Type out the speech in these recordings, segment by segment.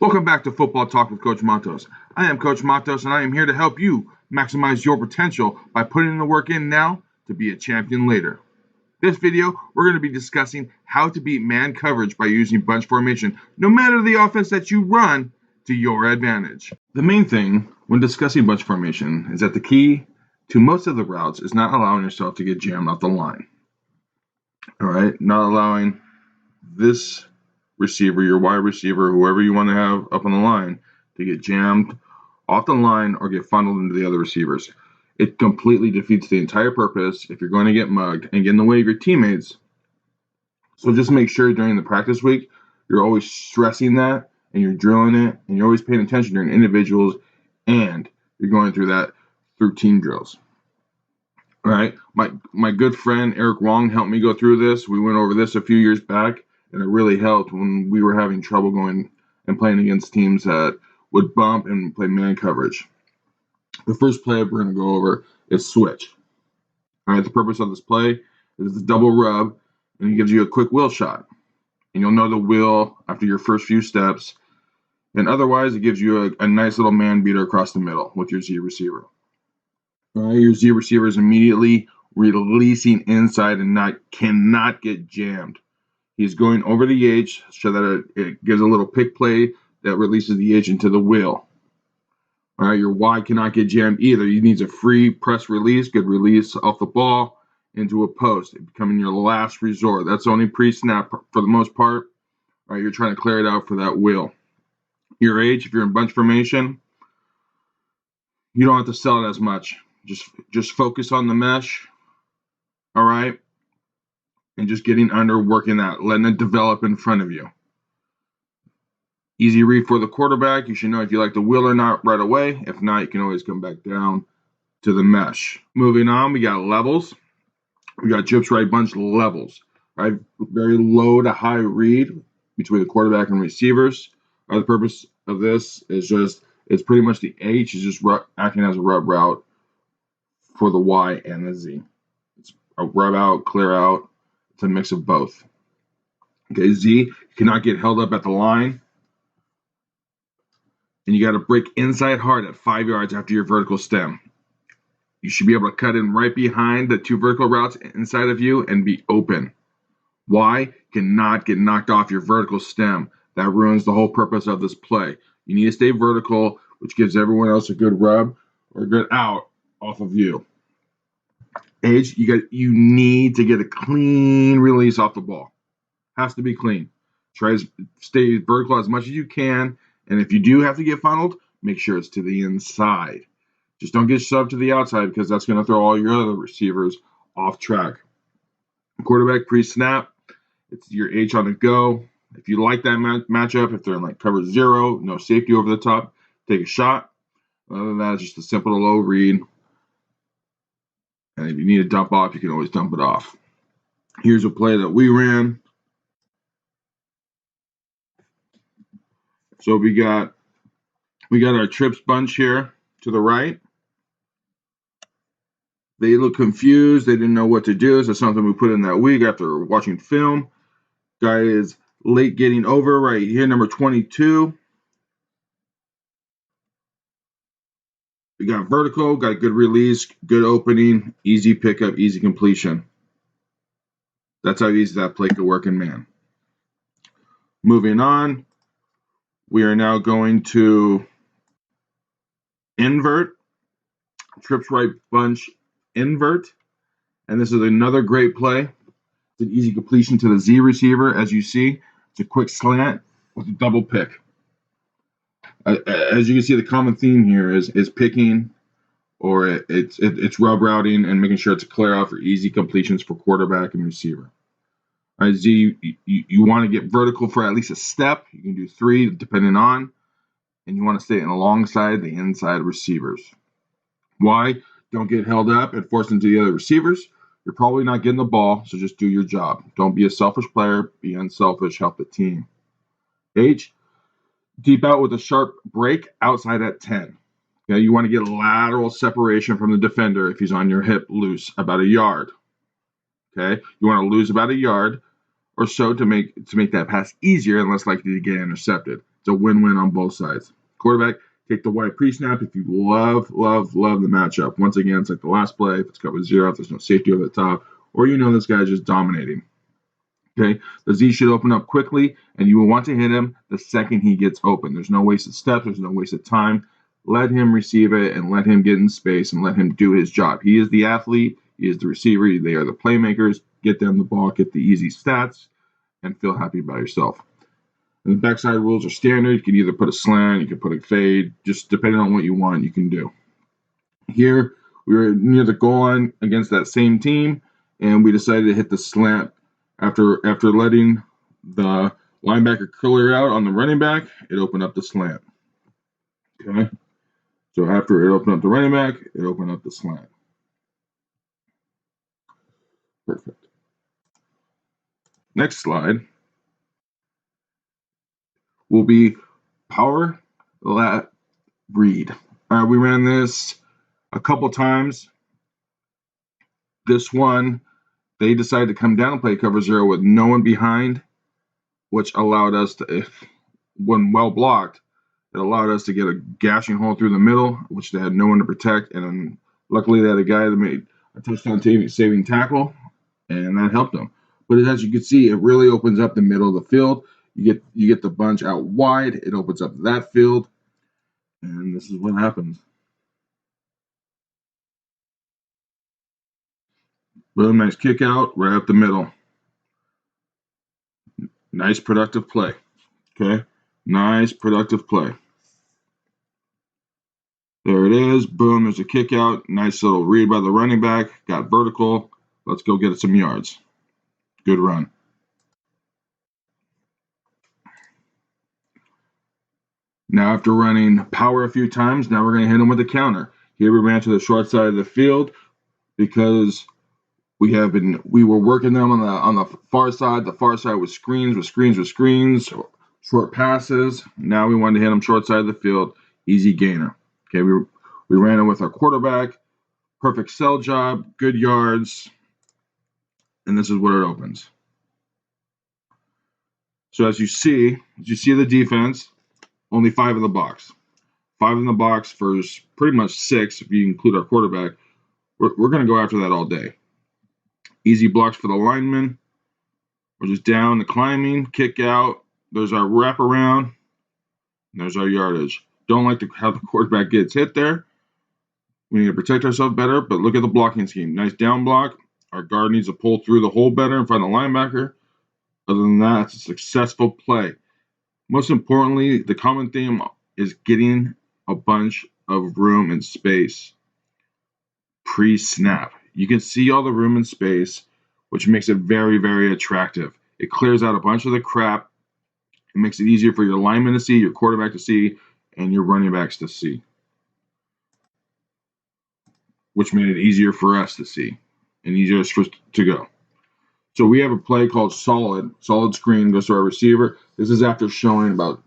Welcome back to Football Talk with Coach Matos. I am Coach Matos, and I am here to help you maximize your potential by putting the work in now to be a champion later. This video, we're going to be discussing how to beat man coverage by using bunch formation, no matter the offense that you run, to your advantage. The main thing when discussing bunch formation is that the key to most of the routes is not allowing yourself to get jammed off the line. All right, not allowing this receiver, your wide receiver, whoever you want to have up on the line, to get jammed off the line or get funneled into the other receivers. It completely defeats the entire purpose if you're going to get mugged and get in the way of your teammates. So just make sure during the practice week, you're always stressing that and you're drilling it and you're always paying attention during individuals and you're going through that through team drills. All right. My good friend Eric Wong helped me go through this. We went over this a few years back, and it really helped when we were having trouble going and playing against teams that would bump and play man coverage. The first play we're going to go over is switch. All right. The purpose of this play is the double rub, and it gives you a quick wheel shot. And you'll know the wheel after your first few steps. And otherwise, it gives you a nice little man beater across the middle with your Z receiver. All right, your Z receiver is immediately releasing inside and cannot get jammed. He's going over the H so that it gives a little pick play that releases the H into the wheel. All right, your Y cannot get jammed either. He needs a free press release, good release off the ball into a post, becoming your last resort. That's only pre-snap for the most part. All right, you're trying to clear it out for that wheel. Your H, if you're in bunch formation, you don't have to sell it as much. Just focus on the mesh, all right? And just getting under, working that, letting it develop in front of you. Easy read for the quarterback. You should know if you like the wheel or not right away. If not, you can always come back down to the mesh. Moving on, we got levels. We got Gyps right bunch levels. All right, very low to high read between the quarterback and receivers. The purpose of this is it's pretty much the H is just acting as a rub route for the Y and the Z. It's a rub out, clear out. It's a mix of both. Okay, Z, you cannot get held up at the line. And you got to break inside hard at 5 yards after your vertical stem. You should be able to cut in right behind the two vertical routes inside of you and be open. Y cannot get knocked off your vertical stem. That ruins the whole purpose of this play. You need to stay vertical, which gives everyone else a good rub or a good out off of you. H, you need to get a clean release off the ball. Has to be clean. Try to stay vertical as much as you can, and if you do have to get funneled, make sure it's to the inside. Just don't get shoved to the outside because that's going to throw all your other receivers off track. Quarterback pre-snap, it's your H on the go. If you like that matchup, if they're in like cover 0, no safety over the top, take a shot. Other than that, it's just a simple low read. And if you need to dump off, you can always dump it off. Here's a play that we ran. So we got our trips bunch here to the right. They look confused. They didn't know what to do. So something we put in that week after watching film. Guy is late getting over right here, number 22. We got vertical, got a good release, good opening, easy pickup, easy completion. That's how easy that play could work in man. Moving on, we are now going to invert, trips right bunch, invert. And this is another great play. It's an easy completion to the Z receiver. As you see, it's a quick slant with a double pick. As you can see, the common theme here is picking, or it's rub routing and making sure it's a clear out for easy completions for quarterback and receiver. All right, Z, you want to get vertical for at least a step. You can do 3 depending on, and you want to stay alongside the inside receivers. Y, don't get held up and forced into the other receivers. You're probably not getting the ball, so just do your job. Don't be a selfish player. Be unselfish. Help the team. H, deep out with a sharp break outside at 10. Okay, you want to get lateral separation from the defender if he's on your hip loose about a yard. Okay, you want to lose about a yard or so to make that pass easier and less likely to get intercepted. It's a win-win on both sides. Quarterback, take the wide pre-snap if you love the matchup. Once again, it's like the last play. If it's cover zero, if there's no safety over the top, or you know this guy's just dominating. Okay, the Z should open up quickly, and you will want to hit him the second he gets open. There's no wasted steps. There's no wasted time. Let him receive it and let him get in space and let him do his job. He is the athlete. He is the receiver. They are the playmakers. Get them the ball. Get the easy stats, and feel happy about yourself. And the backside rules are standard. You can either put a slant, you can put a fade, just depending on what you want, you can do. Here, we were near the goal line against that same team, and we decided to hit the slant after letting the linebacker clear out on the running back. It opened up the slant. Okay, so after it opened up the running back, it opened up the slant. Perfect. Next slide will be power lat read. We ran this a couple times. This one, they decided to come down and play cover zero with no one behind, which allowed us to, when well blocked, it allowed us to get a gashing hole through the middle, which they had no one to protect. And then luckily they had a guy that made a touchdown saving tackle, and that helped them. But as you can see, it really opens up the middle of the field. You get the bunch out wide. It opens up that field, and this is what happens. Boom, nice kick out right up the middle. Nice productive play. Okay, nice productive play. There it is. Boom, there's a kick out. Nice little read by the running back. Got vertical. Let's go get some yards. Good run. Now after running power a few times, now we're going to hit him with a counter. Here we ran to the short side of the field because we were working them on the far side. The far side was screens, short passes. Now we wanted to hit them short side of the field, easy gainer. Okay, we ran it with our quarterback, perfect sell job, good yards, and this is what it opens. So as you see the defense, only 5 in the box. 5 in the box for pretty much 6 if you include our quarterback. We're going to go after that all day. Easy blocks for the linemen. We're just down the climbing, kick out. There's our wraparound. There's our yardage. Don't like how the quarterback gets hit there. We need to protect ourselves better, but look at the blocking scheme. Nice down block. Our guard needs to pull through the hole better in front of the linebacker. Other than that, it's a successful play. Most importantly, the common theme is getting a bunch of room and space pre-snap. You can see all the room and space, which makes it very, very attractive. It clears out a bunch of the crap. It makes it easier for your linemen to see, your quarterback to see, and your running backs to see, which made it easier for us to see and easier to go. So we have a play called solid screen goes to our receiver. This is after showing about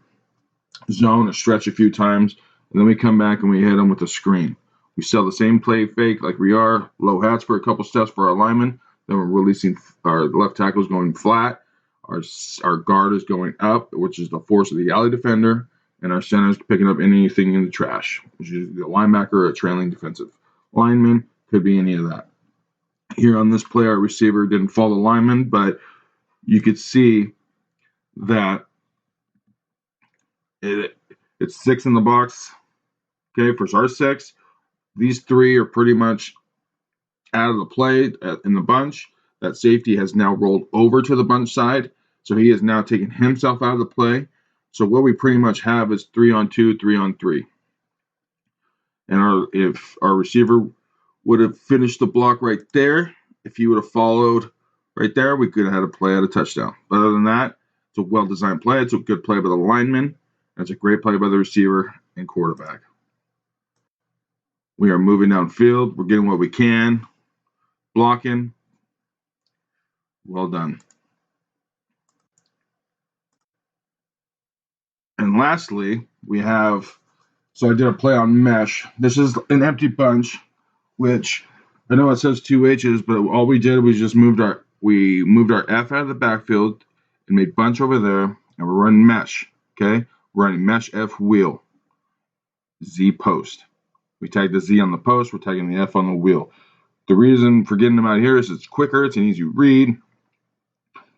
zone or stretch a few times, and then we come back and we hit them with a screen. We sell the same play fake like we are, low hats for a couple steps for our linemen. Then we're releasing our left tackle's going flat. Our guard is going up, which is the force of the alley defender, and our center is picking up anything in the trash, which is the linebacker or a trailing defensive lineman. Could be any of that. Here on this play, our receiver didn't follow the lineman, but you could see that it's 6 in the box. Okay, for our 6, these 3 are pretty much out of the play in the bunch. That safety has now rolled over to the bunch side, so he has now taken himself out of the play. So what we pretty much have is 3-on-2, 3-on-3. And if our receiver would have finished the block right there, if he would have followed right there, we could have had a play at a touchdown. But other than that, it's a well-designed play. It's a good play by the lineman. It's a great play by the receiver and quarterback. We are moving downfield. We're getting what we can. Blocking. Well done. And lastly, we have, so I did a play on mesh. This is an empty bunch, which I know it says 2 H's, but all we did was just moved our F out of the backfield and made bunch over there, and we're running mesh. Okay, We're running mesh F wheel, Z post. We tag the Z on the post, we're tagging the F on the wheel. The reason for getting them out here is it's quicker, it's an easy read,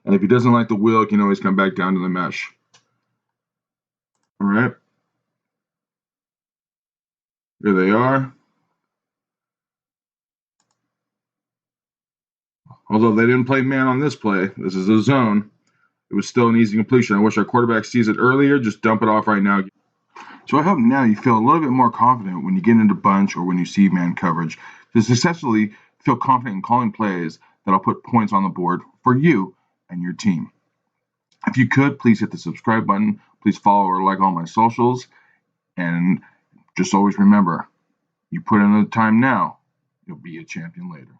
and if he doesn't like the wheel, he can always come back down to the mesh. All right. Here they are. Although they didn't play man on this play, this is a zone. It was still an easy completion. I wish our quarterback sees it earlier. Just dump it off right now. So I hope now you feel a little bit more confident when you get into bunch or when you see man coverage to successfully feel confident in calling plays that'll put points on the board for you and your team. If you could, please hit the subscribe button. Please follow or like all my socials. And just always remember, you put in the time now, you'll be a champion later.